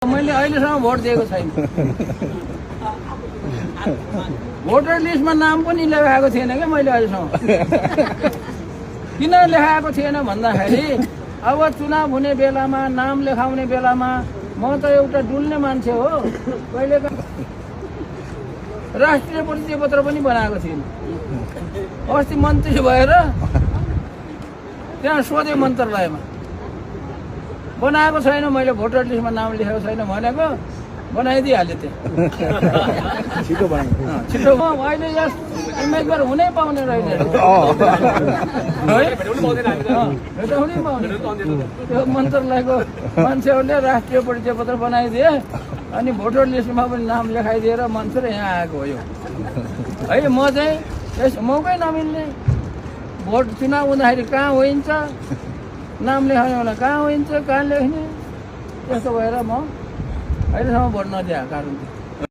मैले अहिलेसम्म भोट दिएको छैन। भोटर लिस्टमा नाम पनि लेखाएको थिएन क्या मैले अहिलेसम्म। किन लेखाएको थिएन भन्दाखेरि अब चुनाव हुने बेलामा नाम लेखाउने बेलामा म त एउटा डुल्ने मान्छे हो। कहिले राष्ट्रिय परिचय पत्र पनि बनाएको थिएन। अस्ति मन्त्री भएर त्यहाँ सोधे मन्त्रालयमा बनाएको छैन, मैले भोटर लिस्टमा नाम लेखेको छैन भनेको बनाइदिइहाल्यो। त्यहाँ छिटो छिटो अहिले यस उम्मेदवार हुनै पाउने रहेन, भेटाउनै पाउने। त्यो मन्त्रालयको मान्छेहरूले राष्ट्रिय परिचय पत्र बनाइदिए अनि भोटर लिस्टमा पनि नाम लेखाइदिएर मान्छे यहाँ आएको हो। यो है म चाहिँ यस मौकै नमिल्ने। भोट चुनाव हुँदाखेरि कहाँ होइन्छ, नाम लेखाउने बेला कहाँ होइन्छ, कहाँ लेख्ने, त्यस्तो भएर म अहिलेसम्म भोट नदिएको कारण